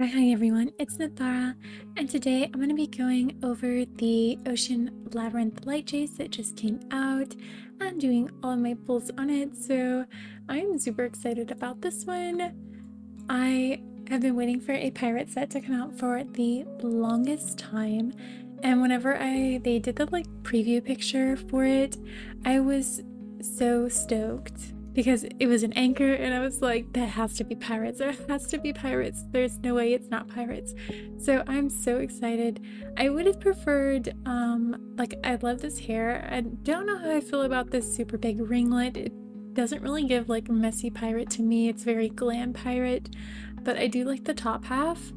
Hi everyone, it's Nathara, and today I'm going to be going over the Ocean Labyrinth light chase that just came out and doing all of my pulls on it, so I'm super excited about this one. I have been waiting for a pirate set to come out for the longest time, and whenever they did the preview picture for it, I was so stoked because it was an anchor and I was like, that has to be pirates. There has to be pirates. There's no way it's not pirates. So I'm so excited. I would have preferred, I love this hair. I don't know how I feel about this super big ringlet. It doesn't really give like messy pirate to me. It's very glam pirate, but I do like the top half.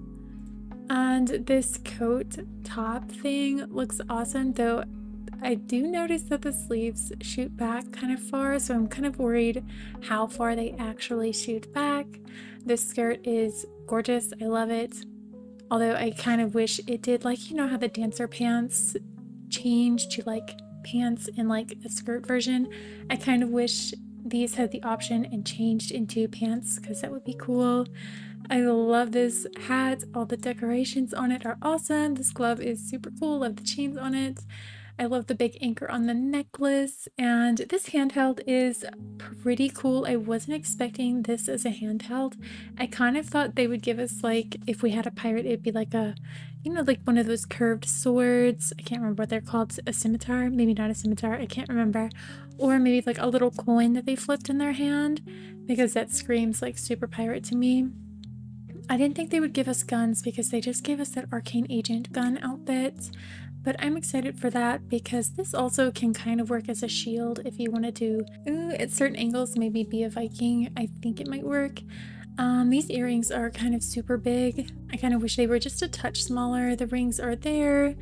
And this coat top thing looks awesome, though I do notice that the sleeves shoot back kind of far, so I'm kind of worried how far they actually shoot back. This skirt is gorgeous. I love it. Although I kind of wish it did, like, you know how the dancer pants change to like pants in like a skirt version. I kind of wish these had the option and changed into pants because that would be cool. I love this hat. All the decorations on it are awesome. This glove is super cool. Love the chains on it. I love the big anchor on the necklace, and this handheld is pretty cool. I wasn't expecting this as a handheld. I kind of thought they would give us, like, if we had a pirate, it'd be like a, you know, like one of those curved swords. I can't remember what they're called. A scimitar? Maybe not a scimitar. I can't remember. Or maybe like a little coin that they flipped in their hand, because that screams like super pirate to me. I didn't think they would give us guns because they just gave us that arcane agent gun outfit, but I'm excited for that because this also can kind of work as a shield if you wanted to, at certain angles, maybe be a Viking. I think it might work. These earrings are kind of super big. I kind of wish they were just a touch smaller. The rings are there,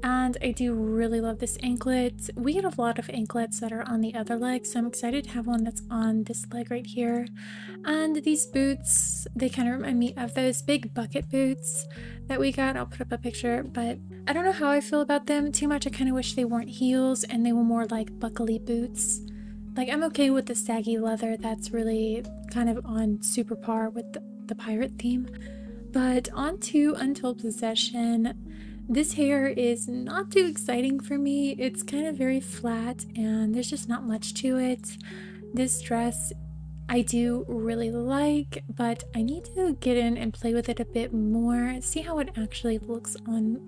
and I do really love this anklet. We get a lot of anklets that are on the other leg, so I'm excited to have one that's on this leg right here. And these boots, they kind of remind me of those big bucket boots that we got. I'll put up a picture, but I don't know how I feel about them too much. I kind of wish they weren't heels and they were more like buckly boots. Like, I'm okay with the saggy leather. That's really kind of on super par with the pirate theme. But on to Untold Possession. This hair is not too exciting for me. It's kind of very flat and there's just not much to it. This dress I do really like, but I need to get in and play with it a bit more, see how it actually looks on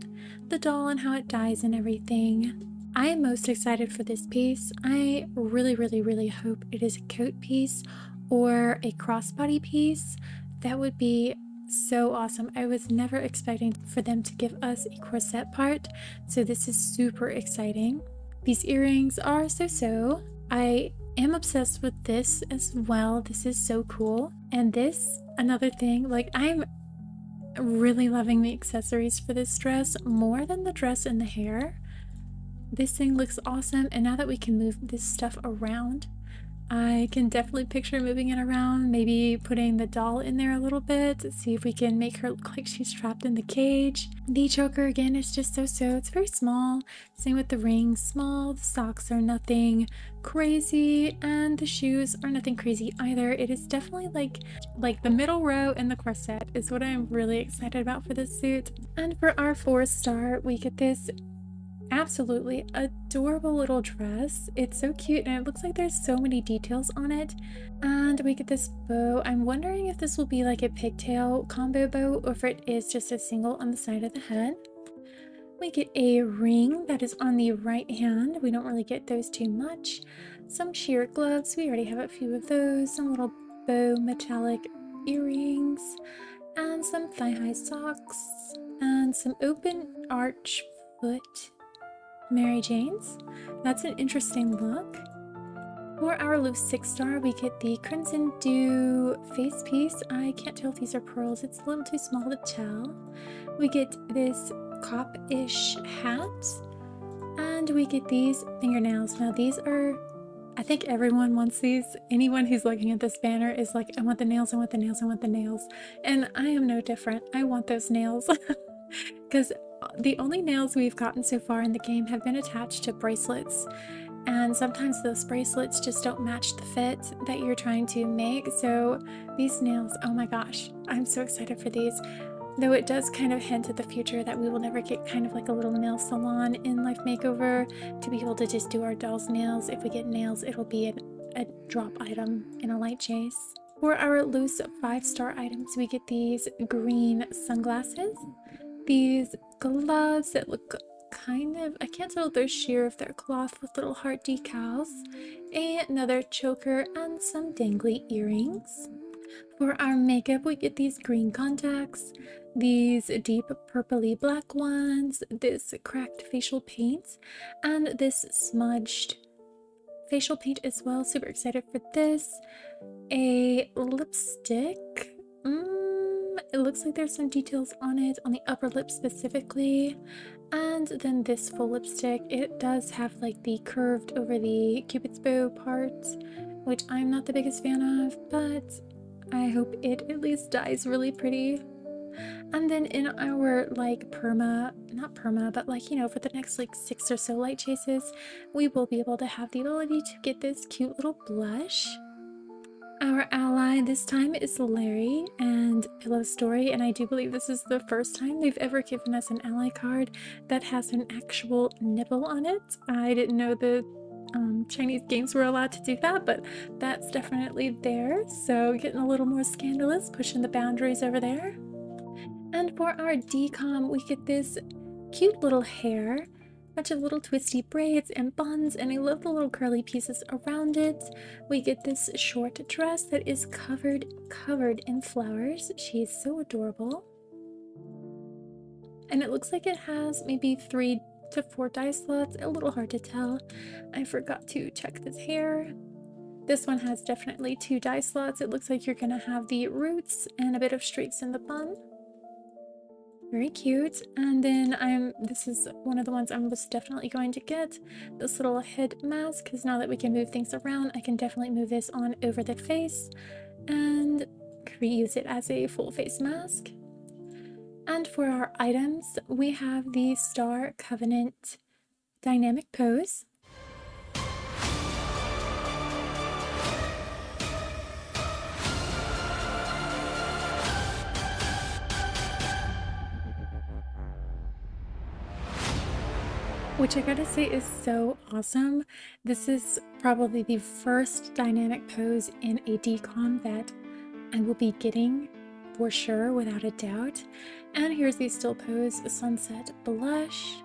the doll and how it dyes and everything. I am most excited for this piece. I really hope it is a coat piece or a crossbody piece. That would be so awesome. I was never expecting for them to give us a corset part, so this is super exciting. These earrings are so. I am obsessed with this as well. This is so cool. And this, another thing, like, I'm really loving the accessories for this dress more than the dress and the hair. This thing looks awesome, and now that we can move this stuff around, I can definitely picture moving it around, maybe putting the doll in there a little bit, see if we can make her look like she's trapped in the cage. The choker, again, is just so. It's very small. Same with the rings, small. The socks are nothing crazy, and the shoes are nothing crazy either. It is definitely like the middle row and the corset is what I'm really excited about for this suit. And for our 4-star, we get this absolutely adorable little dress. It's so cute, and it looks like there's so many details on it. And we get this bow. I'm wondering if this will be like a pigtail combo bow or if it is just a single on the side of the head. We get a ring that is on the right hand. We don't really get those too much. Some sheer gloves. We already have a few of those. Some little bow metallic earrings, and some thigh-high socks, and some open arch foot Mary Jane's. That's an interesting look. For our loose 6-star, we get the Crimson Dew face piece. I can't tell if these are pearls. It's a little too small to tell. We get this cop-ish hat, and we get these fingernails. Now these are, I think everyone wants these. Anyone who's looking at this banner is like, I want the nails, I want the nails, I want the nails. And I am no different. I want those nails. Because the only nails we've gotten so far in the game have been attached to bracelets, and sometimes those bracelets just don't match the fit that you're trying to make. So these nails, oh my gosh, I'm so excited for these. Though it does kind of hint at the future that we will never get kind of like a little nail salon in Life Makeover to be able to just do our doll's nails. If we get nails, it'll be a drop item in a light chase. For our loose 5-star items, we get these green sunglasses, these gloves that look kind of, I can't tell if they're sheer, if they're cloth with little heart decals, another choker, and some dangly earrings. For our makeup, we get these green contacts, these deep purpley black ones, this cracked facial paint, and this smudged facial paint as well. Super excited for this. A lipstick. It looks like there's some details on it, on the upper lip specifically. And then this full lipstick, it does have like the curved over the cupid's bow part, which I'm not the biggest fan of, but I hope it at least dyes really pretty. And then in our like not perma, but like, you know, for the next like 6 or so light chases, we will be able to have the ability to get this cute little blush. Our ally this time is Larry and Pillow Story, and I do believe this is the first time they've ever given us an ally card that has an actual nipple on it. I didn't know the Chinese games were allowed to do that, but that's definitely there. So getting a little more scandalous, pushing the boundaries over there. And for our decom, we get this cute little hair, bunch of little twisty braids and buns, and I love the little curly pieces around it. We get this short dress that is covered in flowers. She is so adorable. And it looks like it has maybe 3 to 4 dye slots, a little hard to tell. I forgot to check this hair. This one has definitely 2 dye slots. It looks like you're gonna have the roots and a bit of streaks in the bun. Very cute. And then this is one of the ones I'm most definitely going to get, this little head mask, because now that we can move things around, I can definitely move this on over the face and reuse it as a full face mask. And for our items, we have the Star Covenant dynamic pose. Which I gotta say is so awesome. This is probably the first dynamic pose in a decom that I will be getting for sure, without a doubt. And here's the still pose sunset blush.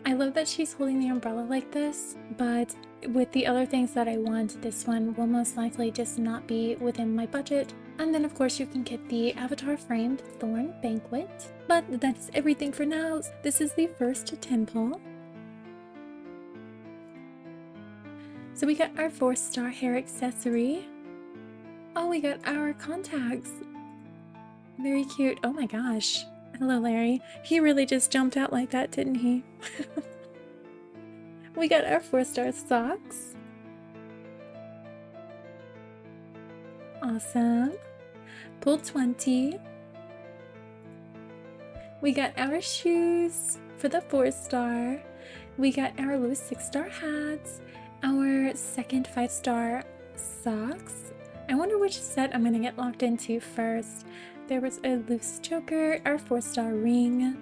I love that she's holding the umbrella like this, but with the other things that I want, this one will most likely just not be within my budget. And then of course you can get the avatar framed Thorn Banquet. But that's everything for now. This is the first temple. So we got our 4-star hair accessory. Oh, we got our contacts. Very cute. Oh my gosh. Hello, Larry. He really just jumped out like that, didn't he? We got our 4-star socks. Awesome. Pull 20. We got our shoes for the 4-star. We got our loose 6-star hats. Our second 5-star socks. I wonder which set I'm gonna get locked into first. There was a loose choker, our 4-star ring,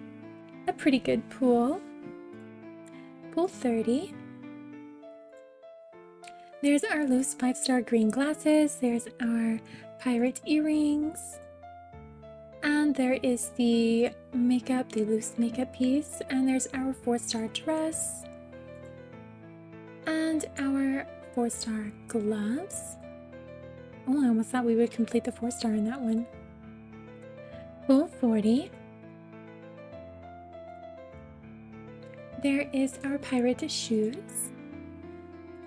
a pretty good pool. Pool 30. There's our loose 5-star green glasses. There's our pirate earrings. And there is the makeup, the loose makeup piece. And there's our 4-star dress. And our 4-star gloves. Oh, I almost thought we would complete the 4-star in that one. Pool 40. There is our pirate shoes.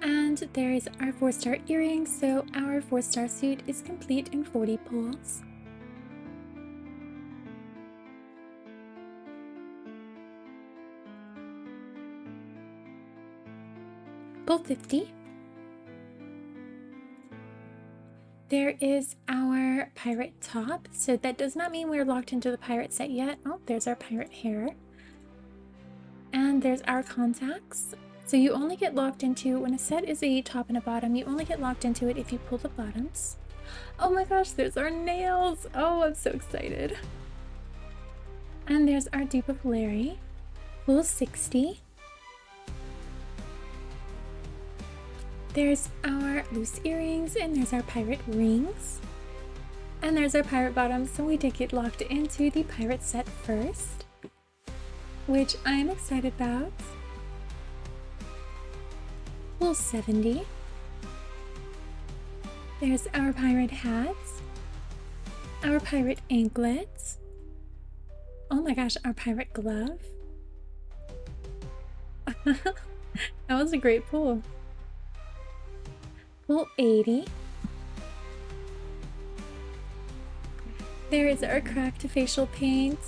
And there is our 4-star earrings, so our 4-star suit is complete in 40 pulls. Pull 50. There is our pirate top, so that does not mean we're locked into the pirate set yet. Oh, there's our pirate hair. And there's our contacts. So you only get locked into, when a set is a top and a bottom, you only get locked into it if you pull the bottoms. Oh my gosh, there's our nails. Oh, I'm so excited. And there's our dupe of Larry. Full 60. There's our loose earrings, and there's our pirate rings. And there's our pirate bottoms, so we did get locked into the pirate set first, which I'm excited about. Full 70. There's our pirate hats, our pirate anklets. Oh my gosh, our pirate glove. That was a great pull. Full 80. There is our cracked facial paint,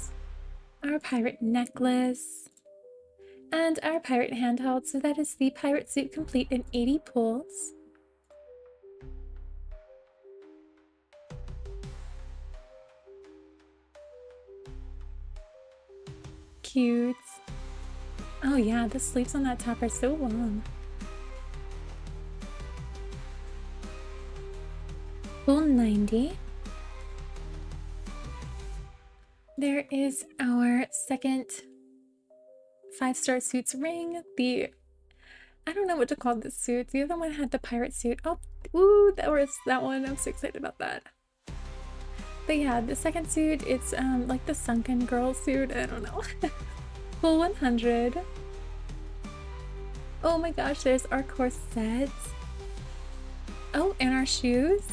our pirate necklace, and our pirate handheld. So that is the pirate suit complete in 80 pulls. Cute. Oh yeah, the sleeves on that top are so long. Full 90. There is our second 5-star suits ring. I don't know what to call this suit. The other one had the pirate suit. Oh, ooh, that was that one. I'm so excited about that. But yeah, the second suit, it's like the sunken girl suit. I don't know. Full 100. Oh my gosh, there's our corsets. Oh, and our shoes.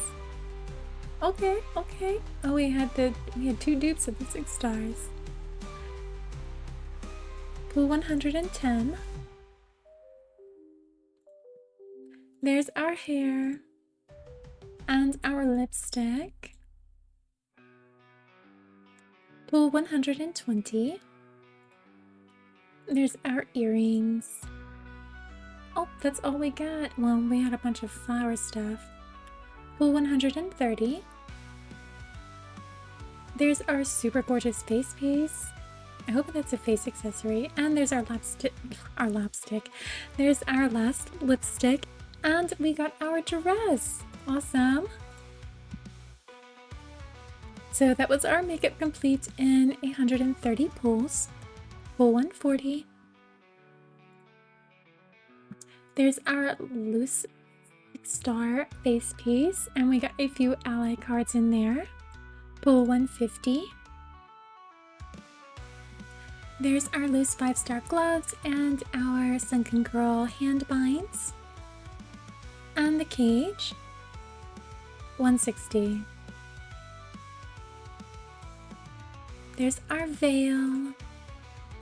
Okay, okay. Oh, we had 2 dupes of the 6 stars. Full 110. There's our hair and our lipstick. Full 120. There's our earrings. Oh, that's all we got. Well, we had a bunch of flower stuff. Full 130. There's our super gorgeous face piece. I hope that's a face accessory. And there's our lipstick. There's our last lipstick. And we got our dress. Awesome. So that was our makeup complete in 130 pulls. Full 140. There's our loose star face piece, and we got a few ally cards in there. Pull 150. There's our loose 5-star gloves and our sunken girl hand binds. And the cage. 160. There's our veil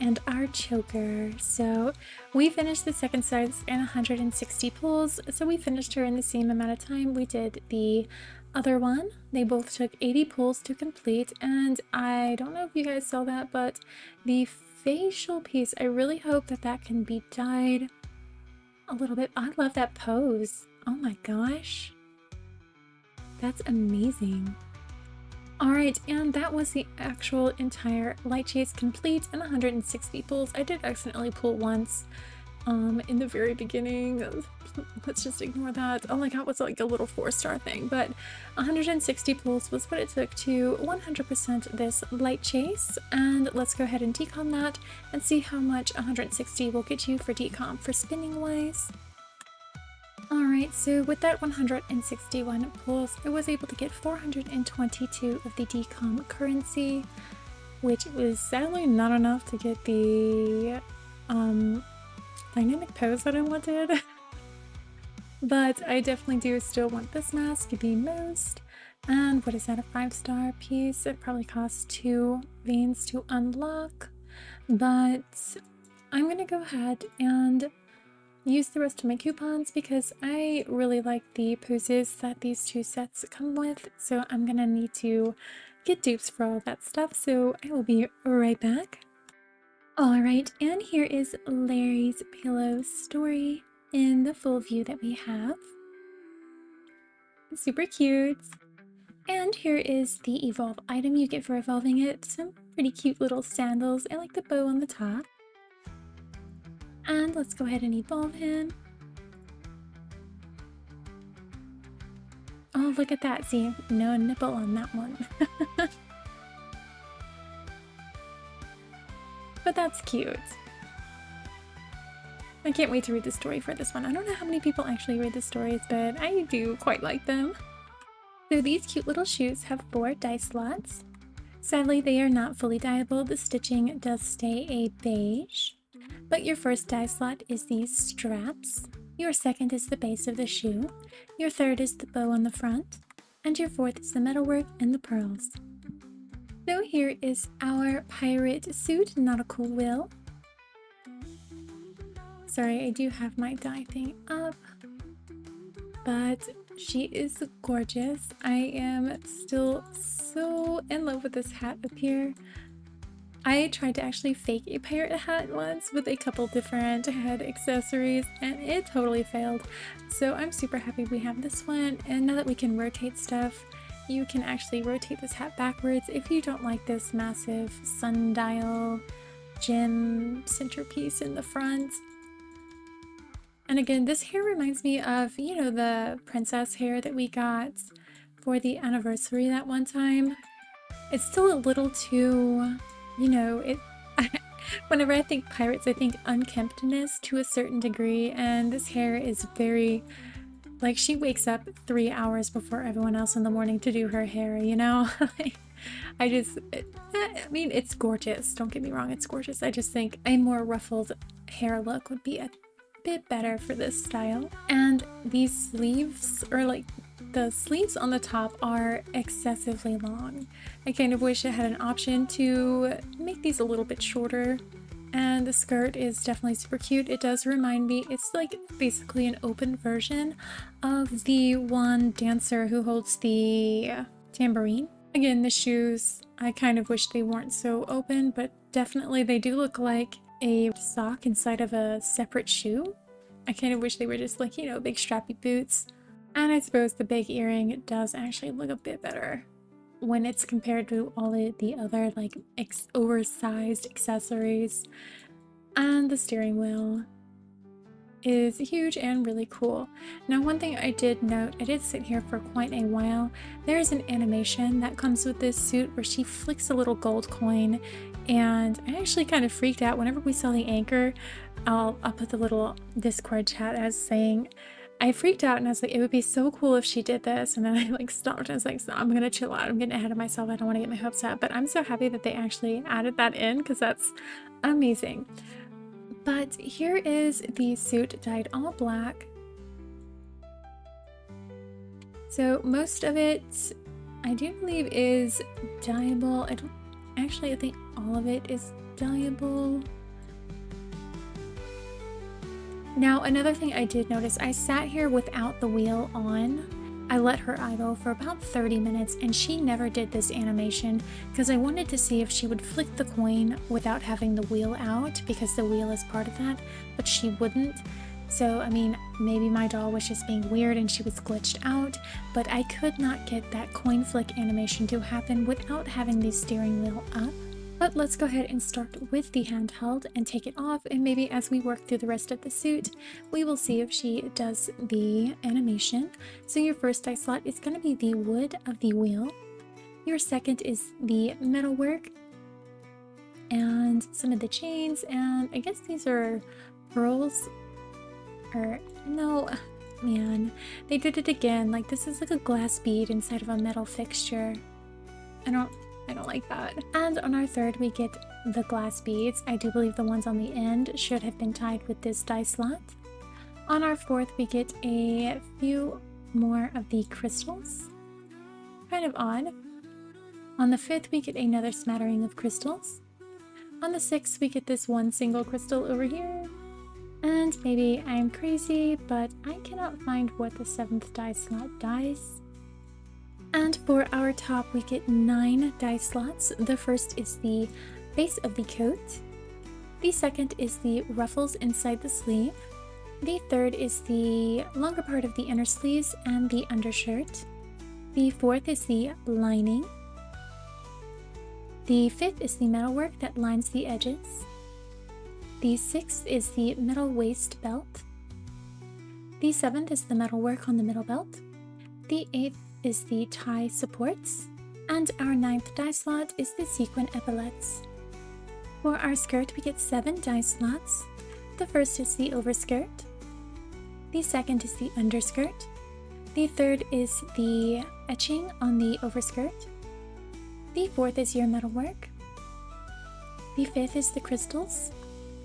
and our choker. So we finished the second size in 160 pulls. So we finished her in the same amount of time we did the other one. They both took 80 pulls to complete. And I don't know if you guys saw that, but the facial piece, I really hope that that can be dyed a little bit. I love that pose. Oh my gosh. That's amazing. Alright, and that was the actual entire light chase complete in 160 pulls. I did accidentally pull once in the very beginning. Let's just ignore that. All I got was like a little 4-star thing, but 160 pulls was what it took to 100% this light chase. And let's go ahead and decom that and see how much 160 will get you for decom for spinning wise. Alright, so with that 161 pulls, I was able to get 422 of the decom currency, which was sadly not enough to get the dynamic pose that I wanted. But I definitely do still want this mask the most. And what is that, a 5-star piece? It probably costs 2 veins to unlock. But I'm gonna go ahead and use the rest of my coupons because I really like the poses that these 2 sets come with. So I'm gonna need to get dupes for all that stuff. So I will be right back. Alright, and here is Larry's pillow story in the full view that we have. Super cute. And here is the evolve item you get for evolving it. Some pretty cute little sandals. I like the bow on the top. And let's go ahead and evolve him. Oh, look at that. See, no nipple on that one. But that's cute. I can't wait to read the story for this one. I don't know how many people actually read the stories, but I do quite like them. So these cute little shoes have 4 dye slots. Sadly, they are not fully dyeable. The stitching does stay a beige. But your first dye slot is these straps. Your second is the base of the shoe. Your third is the bow on the front. And your fourth is the metalwork and the pearls. So here is our pirate suit, Nautical Will. Sorry, I do have my dye thing up. But she is gorgeous. I am still so in love with this hat up here. I tried to actually fake a pirate hat once with a couple different head accessories and it totally failed. So I'm super happy we have this one, and now that we can rotate stuff, you can actually rotate this hat backwards if you don't like this massive sundial gem centerpiece in the front. And again, this hair reminds me of, you know, the princess hair that we got for the anniversary that one time. It's still a little too, you know, whenever I think pirates, I think unkemptness to a certain degree, and this hair is very, like, she wakes up 3 hours before everyone else in the morning to do her hair, you know? I mean, it's gorgeous. Don't get me wrong, it's gorgeous. I just think a more ruffled hair look would be a bit better for this style. And these sleeves, or like the sleeves on the top, are excessively long. I kind of wish it had an option to make these a little bit shorter. And the skirt is definitely super cute. It does remind me, it's like basically an open version of the one dancer who holds the tambourine. Again, the shoes, I kind of wish they weren't so open, but definitely they do look like a sock inside of a separate shoe. I kind of wish they were just like, you know, big strappy boots. And I suppose the big earring does actually look a bit better when it's compared to all of the other like oversized accessories. And the steering wheel is huge and really cool. Now, one thing I did note, I did sit here for quite a while. There is an animation that comes with this suit where she flicks a little gold coin, and I actually kind of freaked out whenever we saw the anchor. I'll put the little Discord chat as saying, I freaked out and I was like, it would be so cool if she did this. And then I like stopped and I was like, so I'm gonna chill out. I'm getting ahead of myself. I don't want to get my hopes up. But I'm so happy that they actually added that in because that's amazing. But here is the suit dyed all black. So most of it, I do believe, is dyeable. I think all of it is dyeable. Now, another thing I did notice, I sat here without the wheel on. I let her idle for about 30 minutes and she never did this animation because I wanted to see if she would flick the coin without having the wheel out, because the wheel is part of that, but she wouldn't. So, I mean, maybe my doll was just being weird and she was glitched out, but I could not get that coin flick animation to happen without having the steering wheel up. But let's go ahead and start with the handheld and take it off, and maybe as we work through the rest of the suit, we will see if she does the animation. So your first die slot is going to be the wood of the wheel. Your second is the metalwork and some of the chains, and I guess these are pearls, or no, man, they did it again. Like, this is like a glass bead inside of a metal fixture. I don't like that. And on our third, we get the glass beads. I do believe the ones on the end should have been tied with this die slot. On our fourth, we get a few more of the crystals. Kind of odd. On the fifth, we get another smattering of crystals. On the sixth, we get this one single crystal over here. And maybe I'm crazy, but I cannot find what the seventh die slot dies. And for our top, we get 9 die slots. The first is the base of the coat. The second is the ruffles inside the sleeve. The third is the longer part of the inner sleeves and the undershirt. The fourth is the lining. The fifth is the metalwork that lines the edges. The sixth is the metal waist belt. The seventh is the metalwork on the middle belt. The 8th is the tie supports, and our 9th die slot is the sequin epaulets. For our skirt, we get 7 die slots. The first is the overskirt, the second is the underskirt, the third is the etching on the overskirt, the fourth is your metalwork, the fifth is the crystals,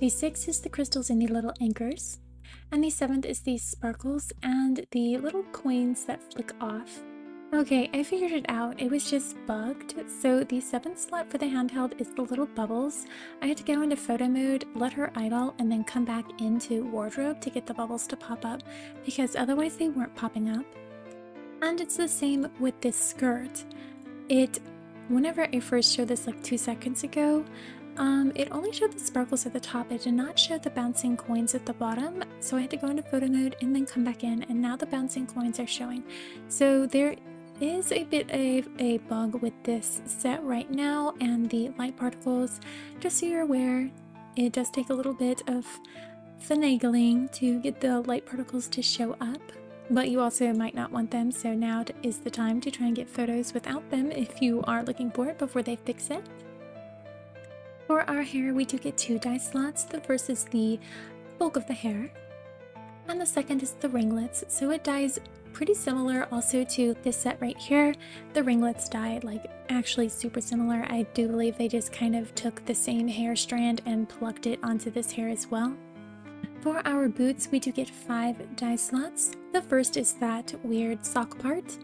the sixth is the crystals in the little anchors, and the seventh is the sparkles and the little coins that flick off. Okay, I figured it out. It was just bugged. So the 7th slot for the handheld is the little bubbles. I had to go into photo mode, let her idle, and then come back into wardrobe to get the bubbles to pop up, because otherwise they weren't popping up. And it's the same with this skirt. Whenever I first showed this like 2 seconds ago, it only showed the sparkles at the top. It did not show the bouncing coins at the bottom, so I had to go into photo mode and then come back in, and now the bouncing coins are showing. So there is a bit of a bug with this set right now, and the light particles, just so you're aware, it does take a little bit of finagling to get the light particles to show up, but you also might not want them, so now is the time to try and get photos without them if you are looking for it before they fix it. For our hair, we do get 2 die slots. The first is the bulk of the hair, and the second is the ringlets, so it dies pretty similar also to this set right here. The ringlets dye like actually super similar. I do believe they just kind of took the same hair strand and plucked it onto this hair as well. For our boots, we do get 5 die slots. The first is that weird sock part.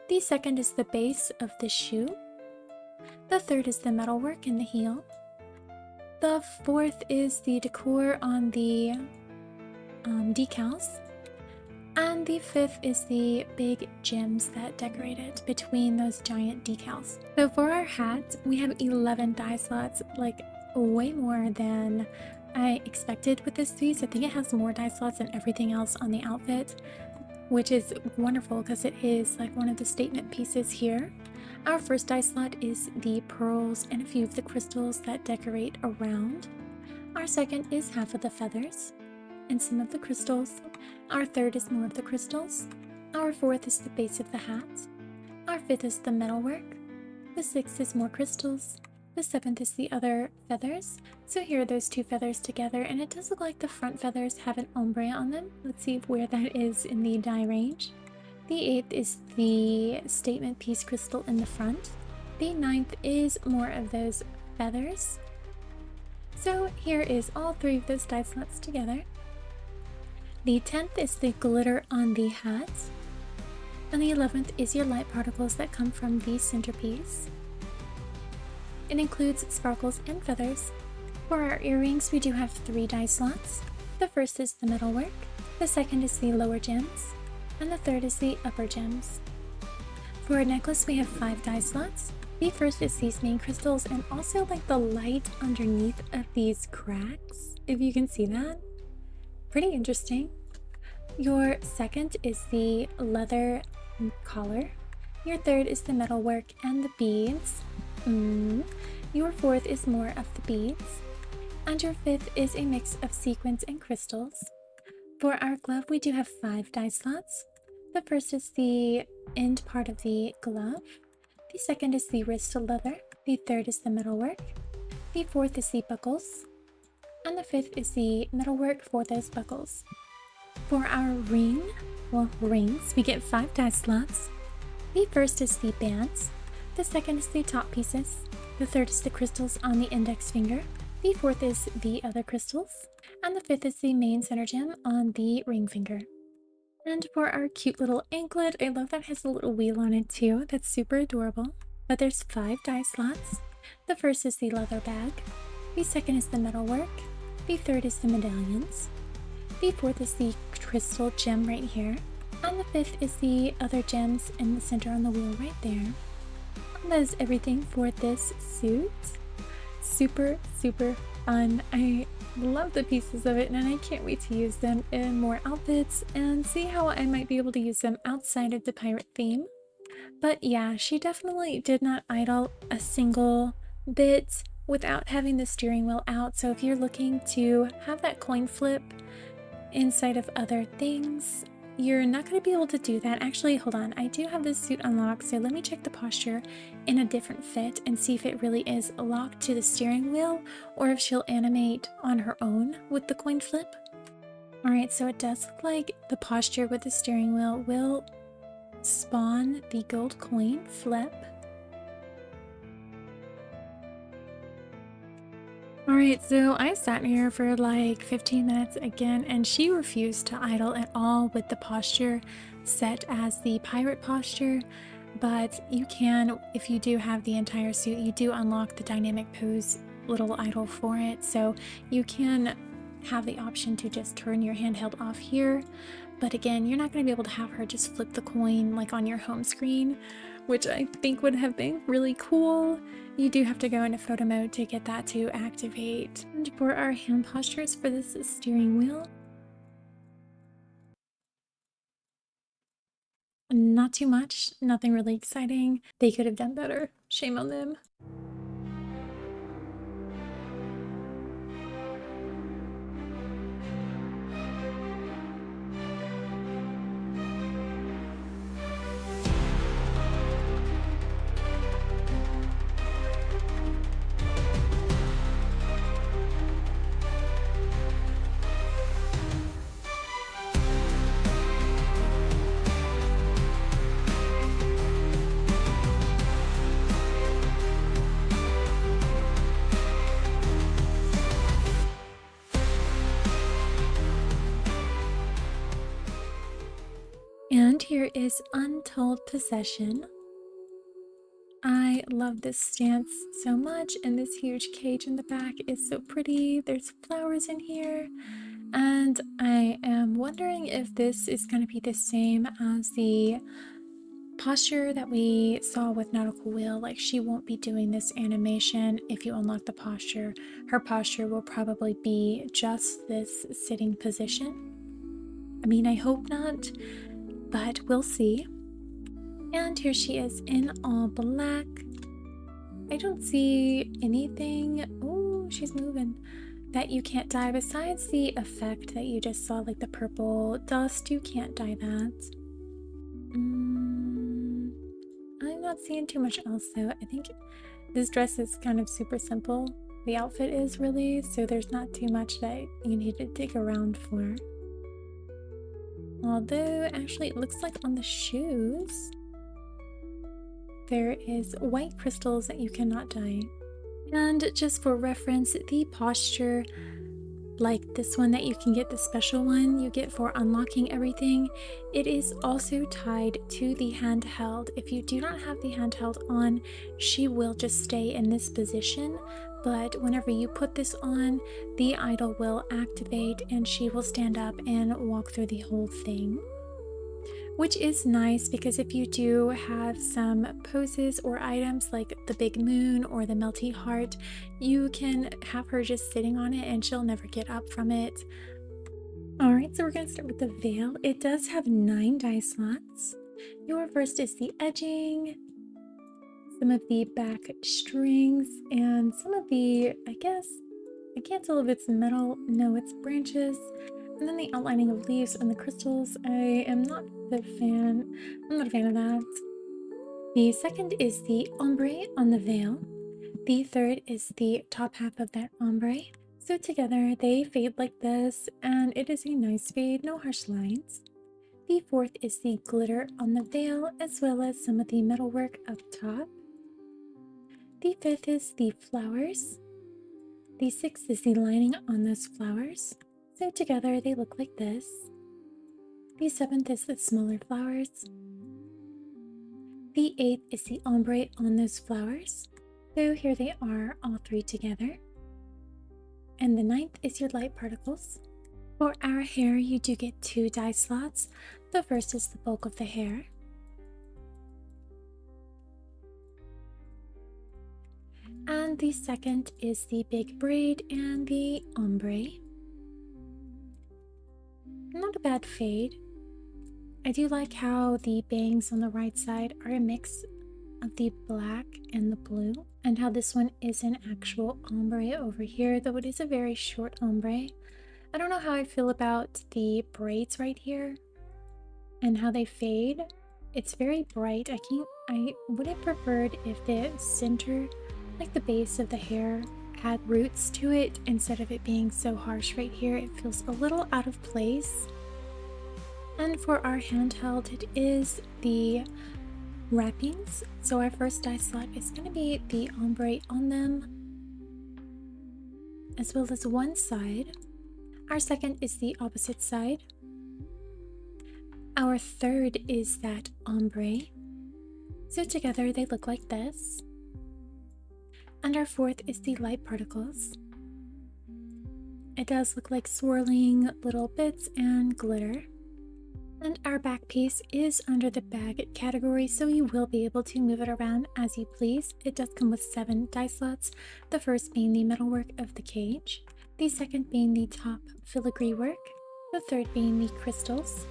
The second is the base of the shoe. The third is the metalwork in the heel. The fourth is the decor on the decals. And the fifth is the big gems that decorate it between those giant decals. So for our hat, we have 11 die slots, like way more than I expected with this piece. I think it has more die slots than everything else on the outfit, which is wonderful because it is like one of the statement pieces here. Our first die slot is the pearls and a few of the crystals that decorate around. Our second is half of the feathers and some of the crystals. Our third is more of the crystals. Our fourth is the base of the hat. Our fifth is the metalwork. The sixth is more crystals. The seventh is the other feathers. So here are those 2 feathers together, and it does look like the front feathers have an ombre on them. Let's see where that is in the die range. The 8th is the statement piece crystal in the front. The 9th is more of those feathers. So here is all 3 of those die slots together. The 10th is the glitter on the hat, and the 11th is your light particles that come from the centerpiece. It includes sparkles and feathers. For our earrings, we do have 3 die slots. The first is the metalwork, the second is the lower gems, and the third is the upper gems. For our necklace, we have 5 die slots. The first is these main crystals, and also like the light underneath of these cracks, if you can see that. Pretty interesting. Your second is the leather collar. Your third is the metalwork and the beads. Your fourth is more of the beads. And your fifth is a mix of sequins and crystals. For our glove, we do have 5 die slots. The first is the end part of the glove. The second is the wrist leather. The third is the metalwork. The fourth is the buckles. And the fifth is the metalwork for those buckles. For our rings, we get 5 die slots. The first is the bands. The second is the top pieces. The third is the crystals on the index finger. The fourth is the other crystals. And the fifth is the main center gem on the ring finger. And for our cute little anklet, I love that it has a little wheel on it too. That's super adorable. But there's 5 die slots. The first is the leather bag. The second is the metalwork. The third is the medallions. The fourth is the crystal gem right here. And the fifth is the other gems in the center on the wheel right there. And that is everything for this suit. Super, super fun. I love the pieces of it, and I can't wait to use them in more outfits and see how I might be able to use them outside of the pirate theme. But yeah, she definitely did not idle a single bit without having the steering wheel out. So if you're looking to have that coin flip inside of other things, you're not going to be able to do that. Actually, hold on. I do have this suit unlocked, so let me check the posture in a different fit and see if it really is locked to the steering wheel or if she'll animate on her own with the coin flip. Alright, so it does look like the posture with the steering wheel will spawn the gold coin flip. Alright, so I sat here for like 15 minutes again, and she refused to idle at all with the posture set as the pirate posture. But you can, if you do have the entire suit, you do unlock the dynamic pose little idle for it. So you can have the option to just turn your handheld off here. But again, you're not going to be able to have her just flip the coin like on your home screen, which I think would have been really cool. You do have to go into photo mode to get that to activate. And for our hand postures for this steering wheel, not too much, nothing really exciting. They could have done better. Shame on them. And here is Untold Possession. I love this stance so much, and this huge cage in the back is so pretty. There's flowers in here, and I am wondering if this is going to be the same as the posture that we saw with Nautical Will. Like, she won't be doing this animation if you unlock the posture. Her posture will probably be just this sitting position. I mean, I hope not, but we'll see. And here she is in all black. I don't see anything. Oh, she's moving. That you can't dye besides the effect that you just saw, like the purple dust. You can't dye that. I'm not seeing too much else though. I think this dress is kind of super simple. The outfit is really, so there's not too much that you need to dig around for. Although, actually, it looks like on the shoes, there is white crystals that you cannot dye. And just for reference, the posture, like this one that you can get, the special one you get for unlocking everything, it is also tied to the handheld. If you do not have the handheld on, she will just stay in this position. But whenever you put this on, the idol will activate and she will stand up and walk through the whole thing. Which is nice because if you do have some poses or items like the big moon or the melty heart, you can have her just sitting on it and she'll never get up from it. Alright, so we're going to start with the veil. It does have 9 die slots. Your first is the edging, some of the back strings, and some of the, I guess, I can't tell if it's metal. No, it's branches. And then the outlining of leaves and the crystals. I am not the fan. I'm not a fan of that. The second is the ombre on the veil. The third is the top half of that ombre. So together they fade like this, and it is a nice fade, no harsh lines. The fourth is the glitter on the veil, as well as some of the metalwork up top. The fifth is the flowers. The sixth is the lining on those flowers. So together they look like this. The seventh is the smaller flowers. The eighth is the ombre on those flowers. So here they are, all 3 together. And the ninth is your light particles. For our hair, you do get 2 dye slots. The first is the bulk of the hair. And the second is the big braid and the ombre. Not a bad fade. I do like how the bangs on the right side are a mix of the black and the blue, and how this one is an actual ombre over here, though it is a very short ombre. I don't know how I feel about the braids right here. and how they fade. It's very bright. I would have preferred if the center, like the base of the hair, had roots to it instead of it being so harsh right here. It feels a little out of place. And for our handheld, it is the wrappings. So our first die slot is going to be the ombre on them, as well as one side. Our second is the opposite side. Our third is that ombre. So together they look like this. And our fourth is the light particles. It does look like swirling little bits and glitter. And our back piece is under the bag category, so you will be able to move it around as you please. It does come with 7 die slots, the first being the metalwork of the cage, the second being the top filigree work, the third being the crystals,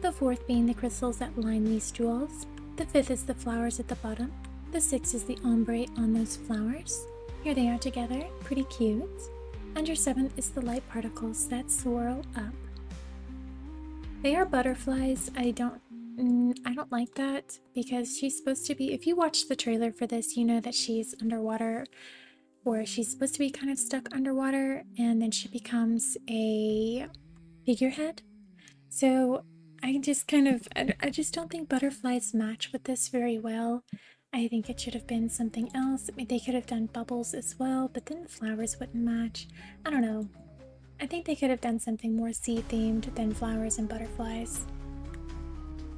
the fourth being the crystals that line these jewels, the fifth is the flowers at the bottom, the sixth is the ombre on those flowers. Here they are together, pretty cute. And your seventh is the light particles that swirl up. They are butterflies. I don't like that because she's supposed to be, if you watch the trailer for this, you know that she's underwater, or she's supposed to be kind of stuck underwater, and then she becomes a figurehead. So I just don't think butterflies match with this very well. I think it should have been something else. I mean, they could have done bubbles as well, but then the flowers wouldn't match. I don't know. I think they could have done something more sea themed than flowers and butterflies.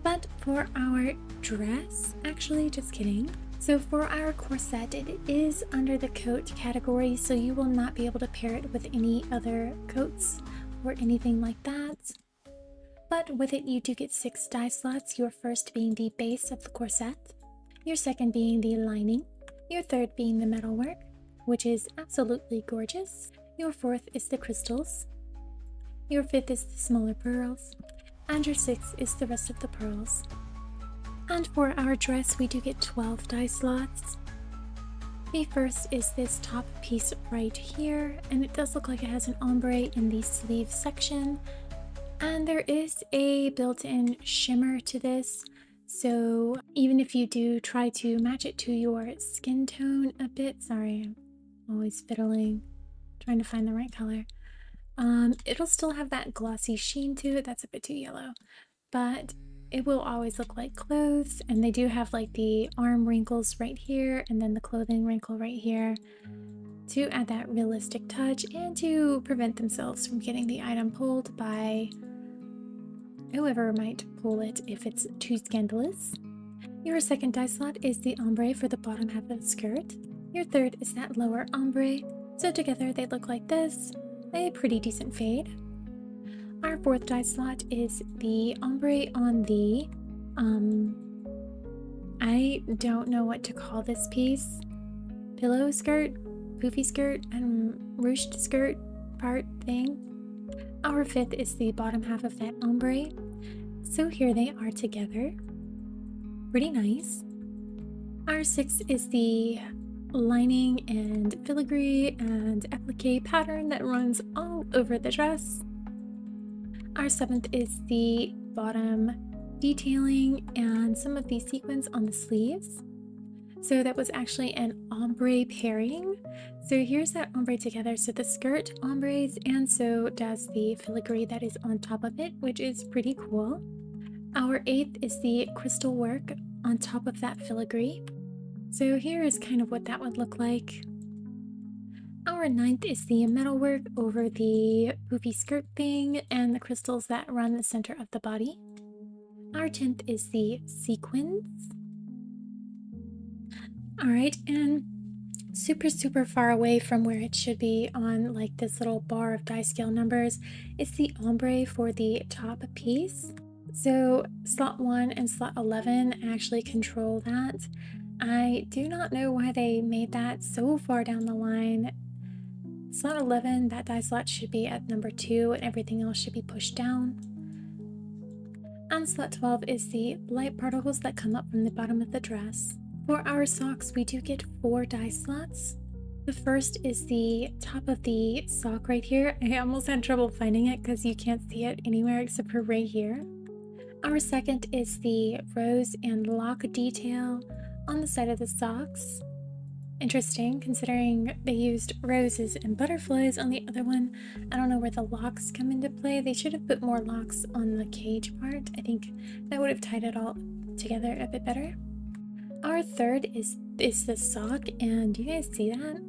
But for our dress, actually, just kidding. So for our corset, it is under the coat category, so you will not be able to pair it with any other coats or anything like that. But with it, you do get 6 die slots, your first being the base of the corset, your second being the lining, your third being the metalwork, which is absolutely gorgeous, your fourth is the crystals, your fifth is the smaller pearls, and your sixth is the rest of the pearls. And for our dress, we do get 12 die slots. The first is this top piece right here, and it does look like it has an ombre in the sleeve section. And there is a built-in shimmer to this, so even if you do try to match it to your skin tone a bit, sorry, I'm always fiddling, trying to find the right color, it'll still have that glossy sheen to it. That's a bit too yellow, but it will always look like clothes. And they do have like the arm wrinkles right here and then the clothing wrinkle right here to add that realistic touch and to prevent themselves from getting the item pulled by whoever might pull it if it's too scandalous. Your second die slot is the ombre for the bottom half of the skirt. Your third is that lower ombre, so together they look like this, a pretty decent fade. Our fourth die slot is the ombre on the, I don't know what to call this piece, pillow skirt, poofy skirt, and ruched skirt part thing. Our fifth is the bottom half of that ombre, so here they are together, pretty nice. Our sixth is the lining and filigree and applique pattern that runs all over the dress. Our seventh is the bottom detailing and some of the sequins on the sleeves. So that was actually an ombre pairing. So here's that ombre together. So the skirt ombres, and so does the filigree that is on top of it, which is pretty cool. Our eighth is the crystal work on top of that filigree. So here is kind of what that would look like. Our ninth is the metalwork over the poofy skirt thing and the crystals that run the center of the body. Our 10th is the sequins. Alright, and super far away from where it should be on like this little bar of die scale numbers is the ombre for the top piece. So slot 1 and slot 11 actually control that. I do not know why they made that so far down the line. Slot 11, that die slot should be at number 2 and everything else should be pushed down. And slot 12 is the light particles that come up from the bottom of the dress. For our socks, we do get 4 die slots. The first is the top of the sock right here. I almost had trouble finding it because you can't see it anywhere except for right here. Our second is the rose and lock detail on the side of the socks. Interesting, considering they used roses and butterflies on the other one. I don't know where the locks come into play. They should have put more locks on the cage part. I think that would have tied it all together a bit better. Our third is the sock, and do you guys see that?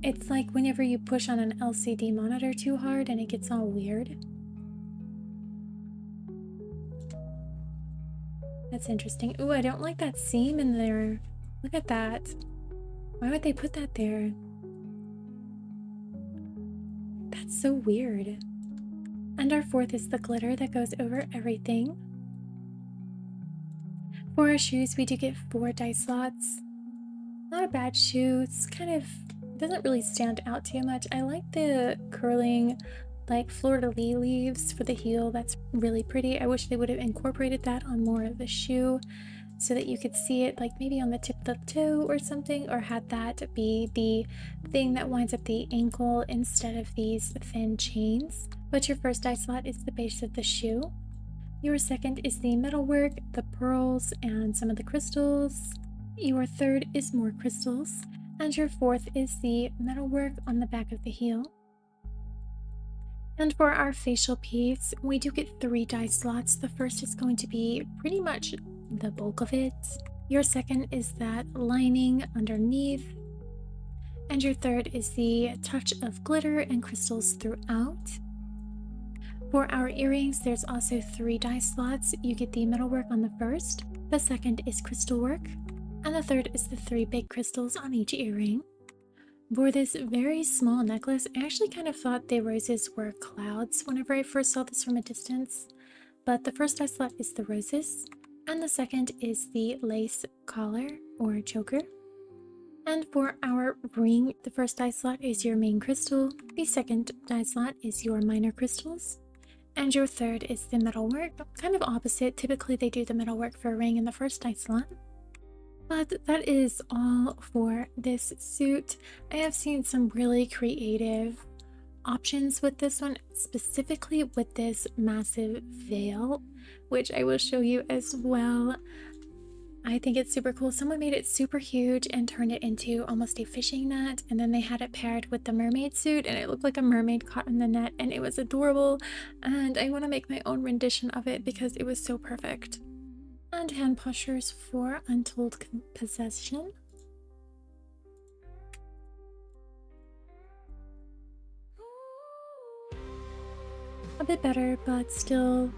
It's like whenever you push on an LCD monitor too hard and it gets all weird. That's interesting. Ooh, I don't like that seam in there. Look at that. Why would they put that there? That's so weird. And our fourth is the glitter that goes over everything. For our shoes, we do get 4 dice slots. Not a bad shoe. It's kind of doesn't really stand out too much. I like the curling, like fleur-de-lis leaves for the heel. That's really pretty. I wish they would have incorporated that on more of the shoe so that you could see it like maybe on the tip of the toe or something, or had that be the thing that winds up the ankle instead of these thin chains. But your first dice slot is the base of the shoe. Your second is the metalwork, the pearls, and some of the crystals. Your third is more crystals. And your fourth is the metalwork on the back of the heel. And for our facial piece, we do get 3 dice slots. The first is going to be pretty much the bulk of it. Your second is that lining underneath. And your third is the touch of glitter and crystals throughout. For our earrings, there's also 3 dice slots. You get the metalwork on the first. The second is crystal work. And the third is the 3 big crystals on each earring. For this very small necklace, I actually kind of thought the roses were clouds whenever I first saw this from a distance. But the first dice slot is the roses, and the second is the lace collar or choker. And for our ring, the first dice slot is your main crystal, the second dice slot is your minor crystals, and your third is the metalwork. Kind of opposite. Typically they do the metalwork for a ring in the first dice slot. But that is all for this suit. I have seen some really creative options with this one, specifically with this massive veil, which I will show you as well. I think it's super cool. Someone made it super huge and turned it into almost a fishing net, and then they had it paired with the mermaid suit, and it looked like a mermaid caught in the net, and it was adorable, and I want to make my own rendition of it because it was so perfect. And hand postures for Untold Possession. A bit better, but still,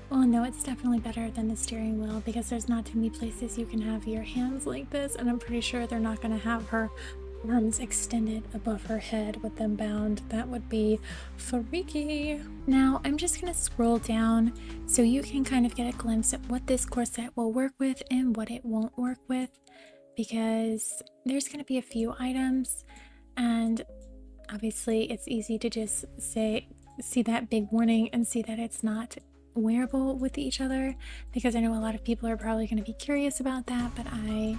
well, no, it's definitely better than the steering wheel because there's not too many places you can have your hands like this, and I'm pretty sure they're not going to have her arms extended above her head with them bound. That would be freaky. Now I'm just going to scroll down so you can kind of get a glimpse at what this corset will work with and what it won't work with, because there's going to be a few items, and obviously it's easy to just see that big warning and see that it's not wearable with each other, because I know a lot of people are probably going to be curious about that, but I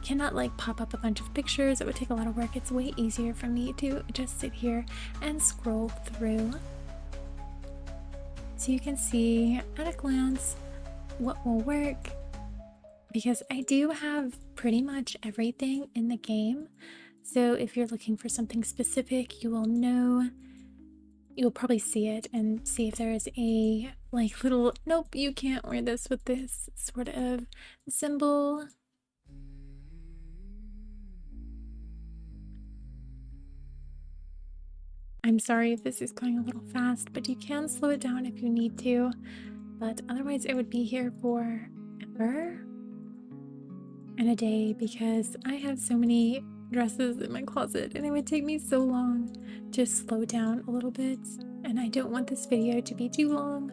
cannot like pop up a bunch of pictures. It would take a lot of work. It's way easier for me to just sit here and scroll through so you can see at a glance what will work, because I do have pretty much everything in the game. So if you're looking for something specific, you will know, you'll probably see it and see if there is a like little nope, you can't wear this with this sort of symbol. I'm sorry if this is going a little fast, but you can slow it down if you need to. But otherwise it would be here forever and a day, because I have so many dresses in my closet and it would take me so long to slow down a little bit, and I don't want this video to be too long.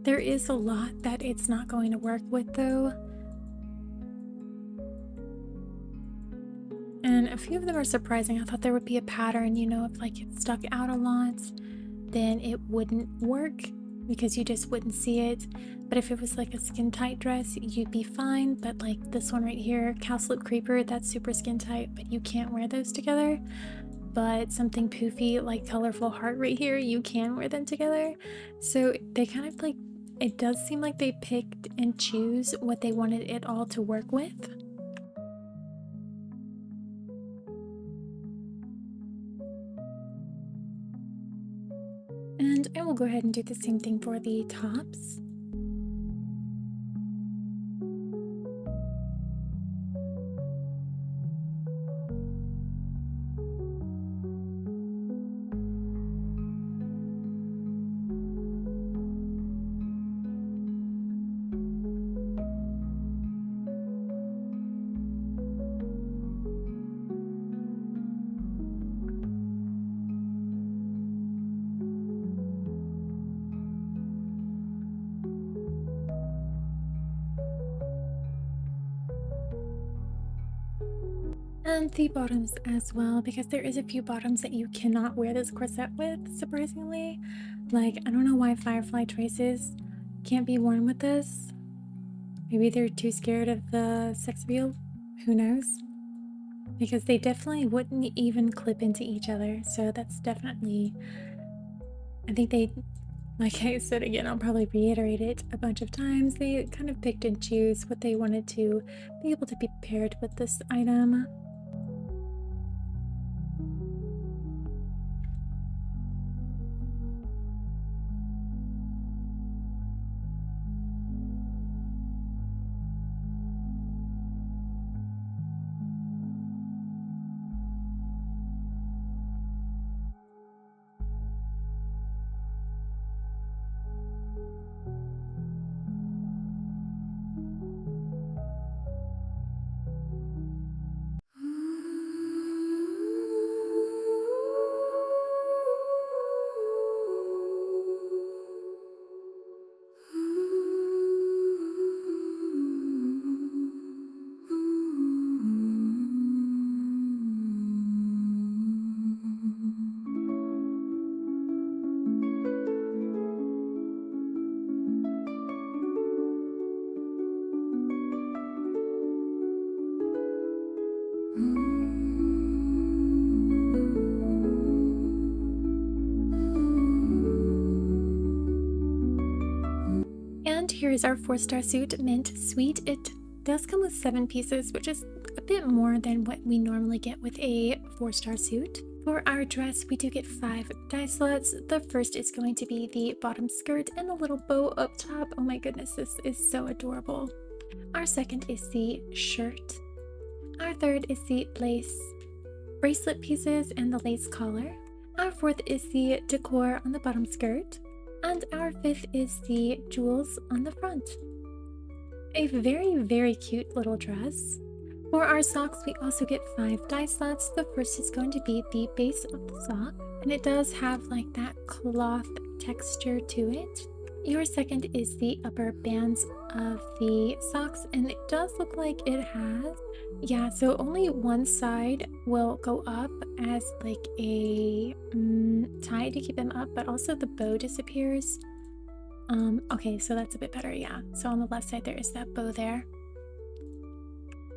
There is a lot that it's not going to work with though, and a few of them are surprising. I thought there would be a pattern, you know, if like it stuck out a lot then it wouldn't work, because you just wouldn't see it. But if it was like a skin tight dress, you'd be fine. But like this one right here, Cowslip Creeper, that's super skin tight, but you can't wear those together. But something poofy like Colorful Heart right here, you can wear them together. So they kind of like, it does seem like they picked and choose what they wanted it all to work with. And I will go ahead and do the same thing for the tops. And the bottoms as well, because there is a few bottoms that you cannot wear this corset with, surprisingly. Like, I don't know why Firefly Traces can't be worn with this. Maybe they're too scared of the sex appeal? Who knows? Because they definitely wouldn't even clip into each other, so that's definitely... I think they, like I said again, I'll probably reiterate it a bunch of times, they kind of picked and choose what they wanted to be able to be paired with this item. And here is our 4-star suit, Mint Sweet. It does come with 7 pieces, which is a bit more than what we normally get with a 4-star suit. For our dress, we do get 5 dye slots. The first is going to be the bottom skirt and a little bow up top. Oh my goodness, this is so adorable. Our second is the shirt. Our third is the lace bracelet pieces and the lace collar. Our fourth is the decor on the bottom skirt. And our fifth is the jewels on the front. A very, very cute little dress. For our socks, we also get 5 dye slots. The first is going to be the base of the sock, and it does have like that cloth texture to it. Your second is the upper bands of the socks, and it does look like it has, yeah, so only one side will go up as like a tie to keep them up, but also the bow disappears. Okay, so that's a bit better, yeah. So on the left side there is that bow there.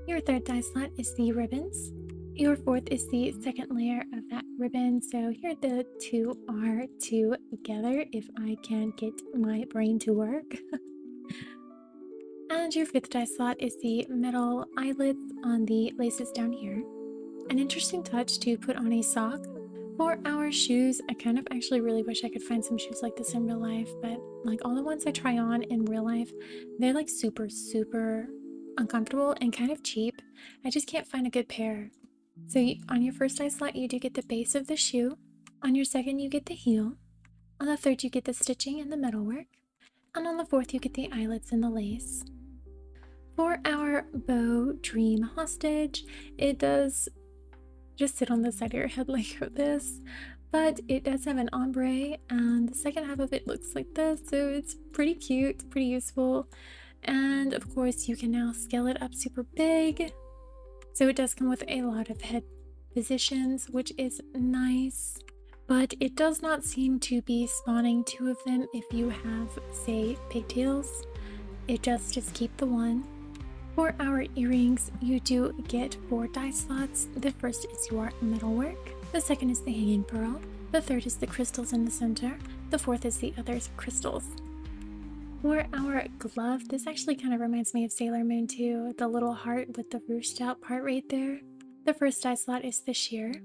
Your third dye slot is the ribbons. Your fourth is the second layer of that ribbon. So here the two are together, if I can get my brain to work. And your fifth dye slot is the metal eyelets on the laces down here. An interesting touch to put on a sock. For our shoes, I kind of actually really wish I could find some shoes like this in real life, but like all the ones I try on in real life, they're like super, super uncomfortable and kind of cheap. I just can't find a good pair. So on your first dye slot, you do get the base of the shoe. On your second, you get the heel. On the third, you get the stitching and the metalwork. And on the fourth, you get the eyelets and the lace. For our bow dream hostage, it does just sit on the side of your head like this, but it does have an ombre, and the second half of it looks like this, so it's pretty cute, pretty useful. And of course, you can now scale it up super big. So it does come with a lot of head positions, which is nice. but it does not seem to be spawning 2 of them if you have, say, pigtails. It just keep the 1. For our earrings, you do get 4 die slots. The first is your metalwork, the second is the hanging pearl, the third is the crystals in the center, the fourth is the other crystals. For our glove, this actually kind of reminds me of Sailor Moon too, the little heart with the ruched out part right there. The first die slot is the sheer,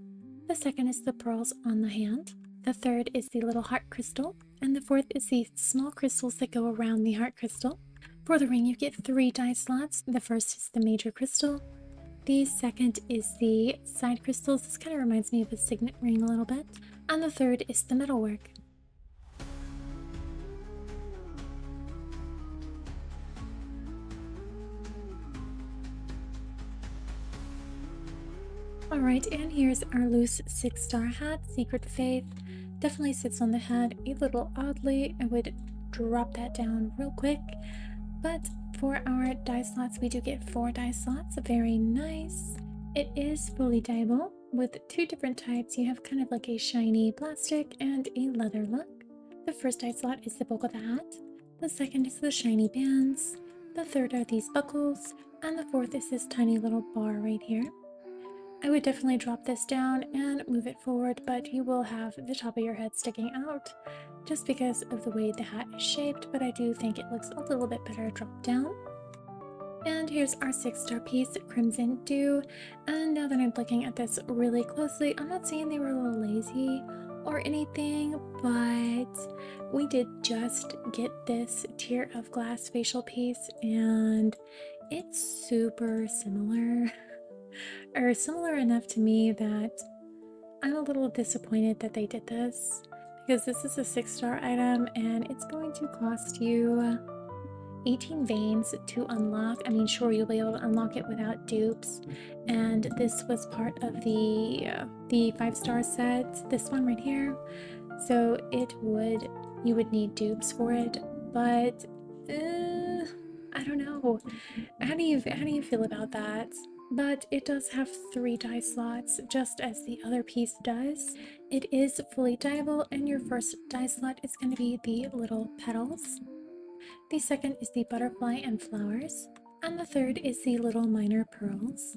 the second is the pearls on the hand, the third is the little heart crystal, and the fourth is the small crystals that go around the heart crystal. For the ring, you get 3 die slots. The first is the major crystal, the second is the side crystals. This kind of reminds me of a signet ring a little bit, and the third is the metalwork. Alright, and here's our loose 6-star hat, Secret Faith. Definitely sits on the head a little oddly. I would drop that down real quick. But for our die slots, we do get 4 die slots. Very nice. It is fully dyeable with 2 different types. You have kind of like a shiny plastic and a leather look. The first die slot is the bulk of the hat. The second is the shiny bands. The third are these buckles. And the fourth is this tiny little bar right here. I would definitely drop this down and move it forward, but you will have the top of your head sticking out just because of the way the hat is shaped, but I do think it looks a little bit better dropped down. And here's our 6-star piece, Crimson Dew. And now that I'm looking at this really closely, I'm not saying they were a little lazy or anything, but we did just get this tier of glass facial piece and it's super similar. Or similar enough to me that I'm a little disappointed that they did this, because this is a 6-star item and it's going to cost you 18 veins to unlock. I mean, sure, you'll be able to unlock it without dupes, and this was part of the 5-star set, this one right here, so you would need dupes for it, but I don't know. How do you feel about that? But it does have 3 die slots, just as the other piece does. It is fully dyeable, and your first die slot is going to be the little petals. The second is the butterfly and flowers, and the third is the little minor pearls.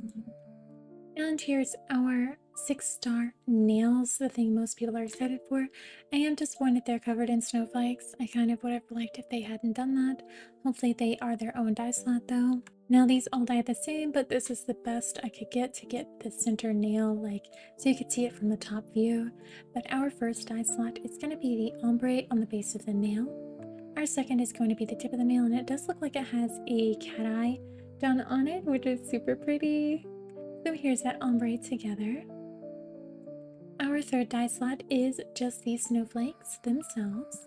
And here's our 6-star nails, the thing most people are excited for. I am disappointed they're covered in snowflakes. I kind of would have liked if they hadn't done that. Hopefully they are their own die slot though. Now these all dye the same, but this is the best I could get to get the center nail, like, so you could see it from the top view. But our first die slot is going to be the ombre on the base of the nail. Our second is going to be the tip of the nail, and it does look like it has a cat eye done on it, which is super pretty. So here's that ombre together. Our third die slot is just the snowflakes themselves.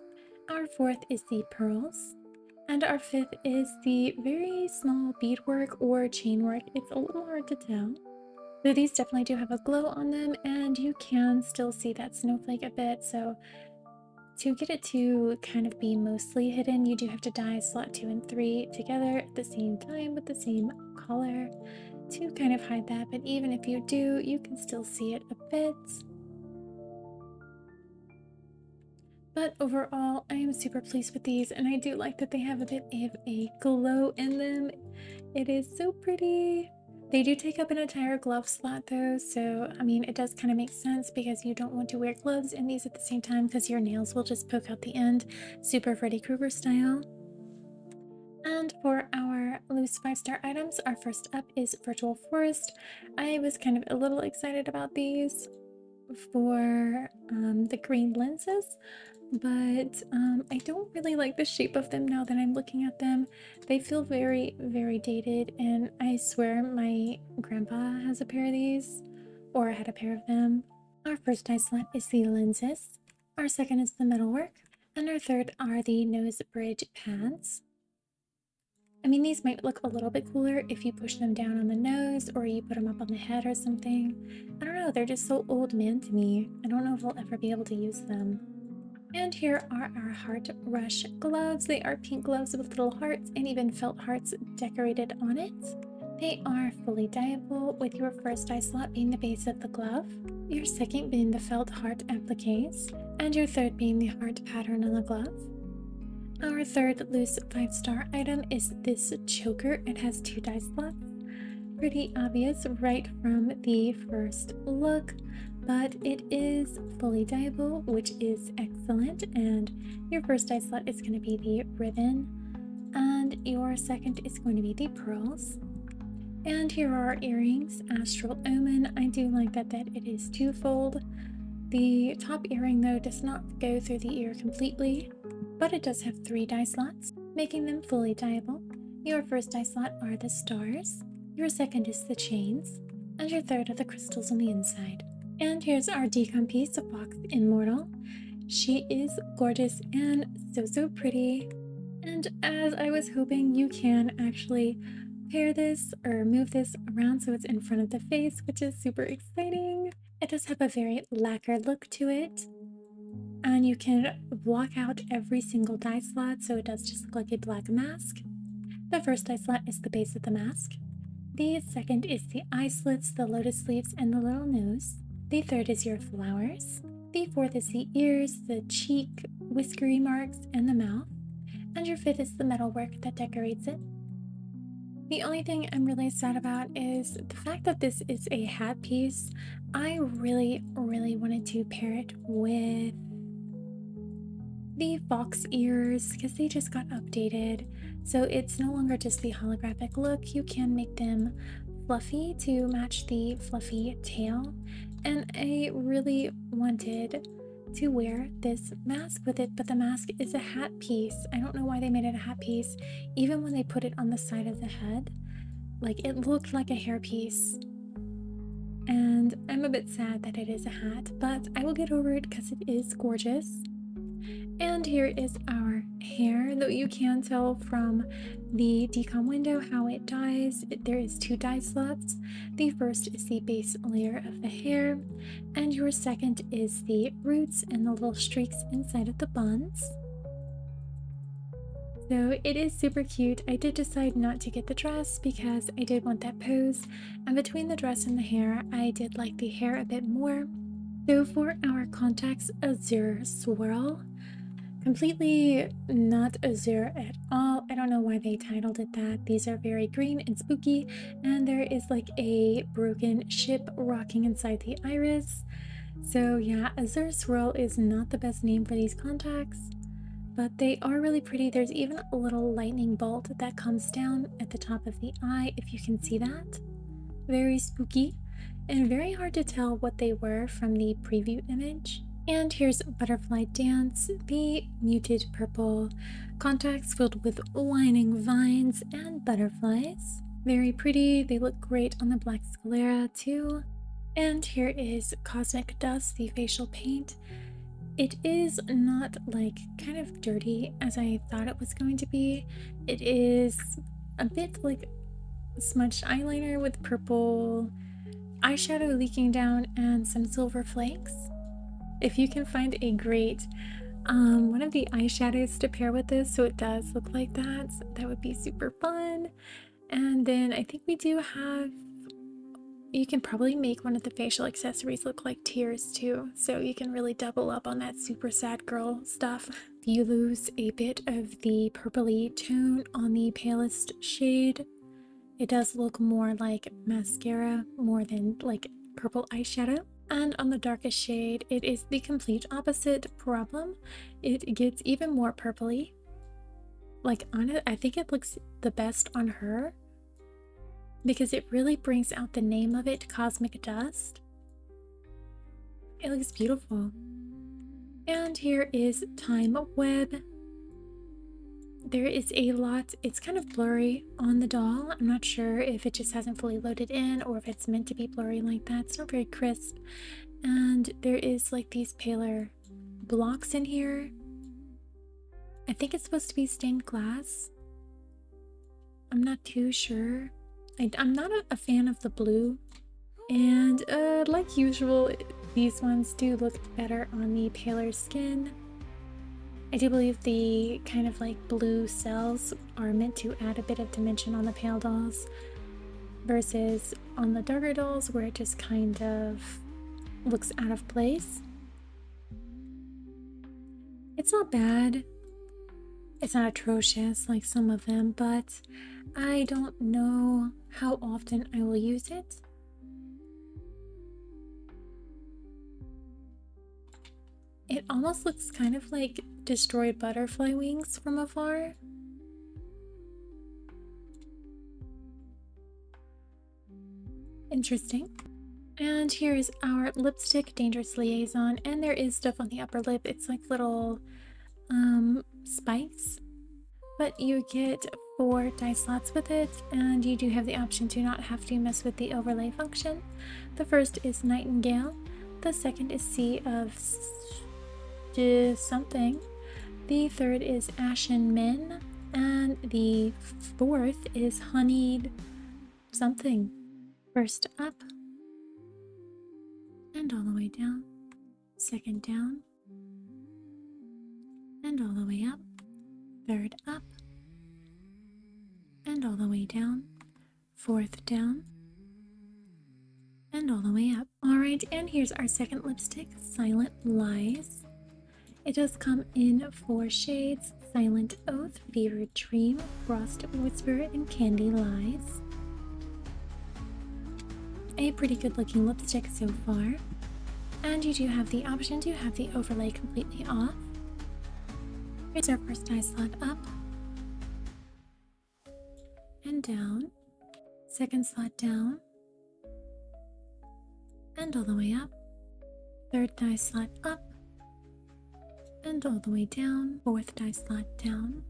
Our fourth is the pearls. And our fifth is the very small beadwork or chainwork. It's a little hard to tell. So these definitely do have a glow on them, and you can still see that snowflake a bit. So to get it to kind of be mostly hidden, you do have to dye slot 2 and 3 together at the same time with the same color to kind of hide that. But even if you do, you can still see it a bit. But overall, I am super pleased with these, and I do like that they have a bit of a glow in them. It is so pretty. They do take up an entire glove slot though, so I mean, it does kind of make sense because you don't want to wear gloves in these at the same time because your nails will just poke out the end, super Freddy Krueger style. And for our loose 5-star items, our first up is Virtual Forest. I was kind of a little excited about these for the green lenses, but I don't really like the shape of them now that I'm looking at them. They feel very, very dated, and I swear my grandpa has a pair of these, or had a pair of them. Our first die slot is the lenses, our second is the metalwork, and our third are the nose bridge pads. I mean, these might look a little bit cooler if you push them down on the nose or you put them up on the head or something. I don't know, they're just so old man to me. I don't know if I'll ever be able to use them. And here are our Heart Rush gloves. They are pink gloves with little hearts and even felt hearts decorated on it. They are fully dyeable, with your first dye slot being the base of the glove, your second being the felt heart appliques, and your third being the heart pattern on the glove. Our third loose 5-star item is this choker. It has 2 dye slots. Pretty obvious right from the first look, but it is fully dyeable, which is excellent. And your first dye slot is going to be the ribbon, and your second is going to be the pearls. And here are our earrings, Astral Omen. I do like that it is twofold. The top earring though does not go through the ear completely, but it does have 3 dye slots, making them fully dyeable. Your first dye slot are the stars, your second is the chains, and your third are the crystals on the inside. And here's our decom piece of Fox Immortal. She is gorgeous and so pretty. And as I was hoping, you can actually pair this or move this around so it's in front of the face, which is super exciting. It does have a very lacquered look to it, and you can block out every single dye slot, so it does just look like a black mask. The first dye slot is the base of the mask. The second is the eye slits, the lotus leaves, and the little nose. The third is your flowers. The fourth is the ears, the cheek, whiskery marks, and the mouth. And your fifth is the metalwork that decorates it. The only thing I'm really sad about is the fact that this is a hat piece. I really wanted to pair it with the fox ears because they just got updated. So it's no longer just the holographic look. You can make them fluffy to match the fluffy tail. And I really wanted to wear this mask with it, but the mask is a hat piece. I don't know why they made it a hat piece. Even when they put it on the side of the head, like it looked like a hair piece. And I'm a bit sad that it is a hat, but I will get over it because it is gorgeous. And here is our hair, though you can tell from the decom window how it dyes. There is 2 dye slots. The first is the base layer of the hair, and your second is the roots and the little streaks inside of the buns. So it is super cute. I did decide not to get the dress because I did want that pose, and between the dress and the hair, I did like the hair a bit more. So for our contacts, Azure swirl. Completely not Azure at all. I don't know why they titled it that. These are very green and spooky, and there is like a broken ship rocking inside the iris. So yeah, Azure Swirl is not the best name for these contacts, but they are really pretty. There's even a little lightning bolt that comes down at the top of the eye, if you can see that. Very spooky and very hard to tell what they were from the preview image. And here's Butterfly Dance, the muted purple contacts filled with whining vines and butterflies. Very pretty. They look great on the black sclera too. And here is Cosmic Dust, the facial paint. It is not like kind of dirty as I thought it was going to be. It is a bit like smudged eyeliner with purple eyeshadow leaking down and some silver flakes. If you can find a great one of the eyeshadows to pair with this so it does look like that, that would be super fun. And then I think we do have, you can probably make one of the facial accessories look like tears too, so you can really double up on that super sad girl stuff. You lose a bit of the purpley tone on the palest shade. It does look more like mascara more than like purple eyeshadow. And on the darkest shade, it is the complete opposite problem. It gets even more purpley. Like on it, I think it looks the best on her because it really brings out the name of it, Cosmic Dust. It looks beautiful. And here is Time Web. There is a lot, it's kind of blurry on the doll. I'm not sure if it just hasn't fully loaded in or if it's meant to be blurry like that. It's not very crisp. And there is like these paler blocks in here. I think it's supposed to be stained glass. I'm not too sure. I'm not a fan of the blue. And like usual, these ones do look better on the paler skin. I do believe the kind of like blue cells are meant to add a bit of dimension on the pale dolls. versus on the darker dolls where it just kind of looks out of place. It's not bad. It's not atrocious like some of them, but I don't know how often I will use it. It almost looks kind of like destroyed butterfly wings from afar. Interesting. And here's our lipstick Dangerous Liaison, and there is stuff on the upper lip. It's like little spikes, but you get 4 dye slots with it, and you do have the option to not have to mess with the overlay function. The first is Nightingale, the second is Sea of something, the third is Ashen Men, and the fourth is Honeyed something. First up, and all the way down, second down, and all the way up, third up, and all the way down, fourth down, and all the way up. Alright, and here's our second lipstick, Silent Lies. It does come in 4 shades, Silent Oath, Fevered Dream, Frost Whisper, and Candy Lies. A pretty good looking lipstick so far. And you do have the option to have the overlay completely off. Here's our first dye slot up and down, second slot down, and all the way up, third dye slot up, and all the way down, fourth dye slot down,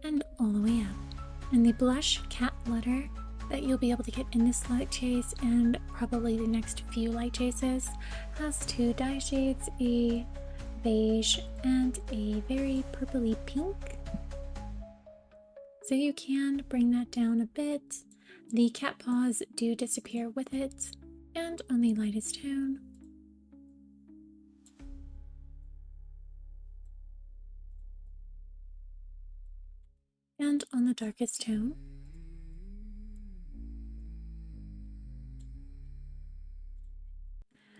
and all the way up. And the blush cat letter that you'll be able to get in this light chase and probably the next few light chases has 2 dye shades, a beige and a very purpley pink. So you can bring that down a bit. The cat paws do disappear with it. And on the lightest tone, and on the darkest tone,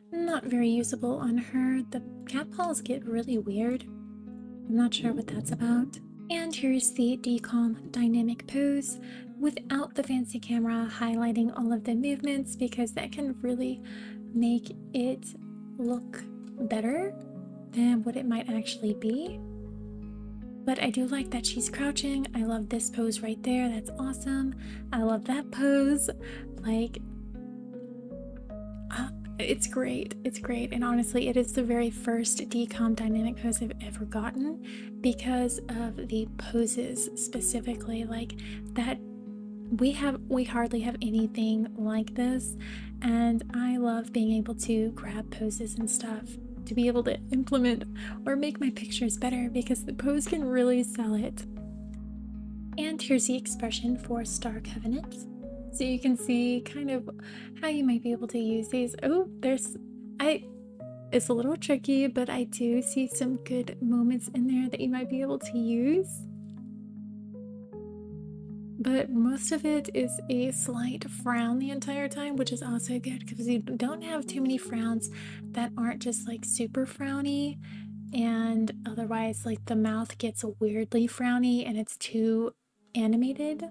not very usable on her. The cat paws get really weird. I'm not sure what that's about. And here's the decom dynamic pose without the fancy camera highlighting all of the movements, because that can really make it look better than what it might actually be. But I do like that she's crouching. I love this pose right there. That's awesome. I love that pose. Like, it's great. It's great. And honestly, it is the very first decom dynamic pose I've ever gotten because of the poses specifically. Like that, we hardly have anything like this, and I love being able to grab poses and stuff to be able to implement or make my pictures better, because the pose can really sell it. And here's the expression for Star Covenant. So you can see kind of how you might be able to use these. Oh, it's a little tricky, but I do see some good moments in there that you might be able to use. But most of it is a slight frown the entire time, which is also good because you don't have too many frowns that aren't just like super frowny, and otherwise like the mouth gets weirdly frowny and it's too animated.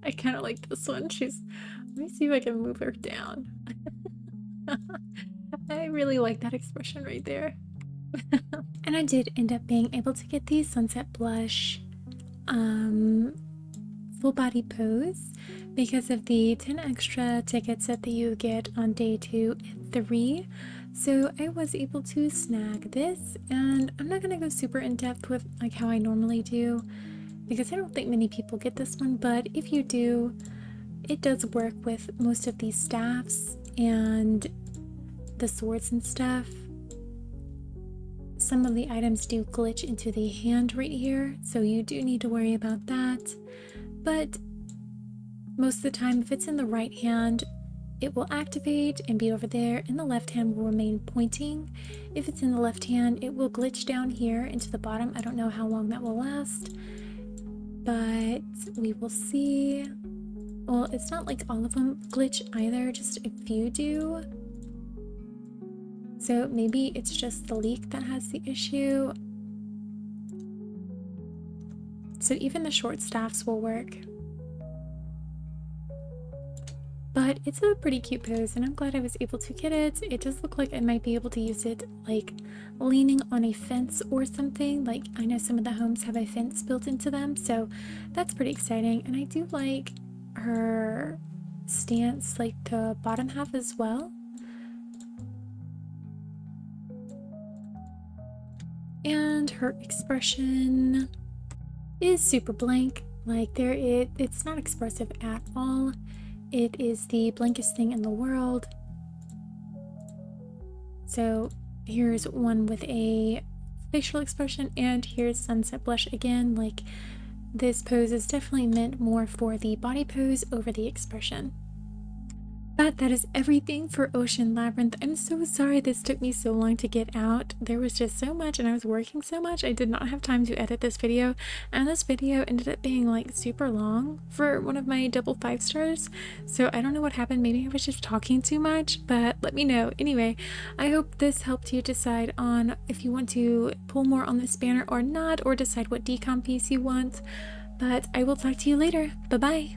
I kind of like this one. Let me see if I can move her down. I really like that expression right there. And I did end up being able to get the Sunset Blush full body pose because of the 10 extra tickets that you get on day 2 and 3. So I was able to snag this, and I'm not going to go super in depth with like how I normally do, because I don't think many people get this one, but if you do, it does work with most of these staffs and the swords and stuff. Some of the items do glitch into the hand right here, so you do need to worry about that. But most of the time, if it's in the right hand, it will activate and be over there, and the left hand will remain pointing. If it's in the left hand, it will glitch down here into the bottom. I don't know how long that will last. but we will see. Well, it's not like all of them glitch either, just a few do. So maybe it's just the leak that has the issue. So even the short staffs will work. But it's a pretty cute pose, and I'm glad I was able to get it. It does look like I might be able to use it like leaning on a fence or something. Like, I know some of the homes have a fence built into them, so that's pretty exciting. And I do like her stance, like the bottom half as well. And her expression is super blank. Like, it's not expressive at all. It is the blankest thing in the world. So here's one with a facial expression, and here's sunset blush again. Like, this pose is definitely meant more for the body pose over the expression. But that is everything for Ocean Labyrinth. I'm so sorry this took me so long to get out. There was just so much and I was working so much. I did not have time to edit this video, and this video ended up being like super long for one of my double 5 stars. So I don't know what happened. Maybe I was just talking too much, but let me know. Anyway, I hope this helped you decide on if you want to pull more on this banner or not, or decide what decom piece you want. But I will talk to you later. Bye bye.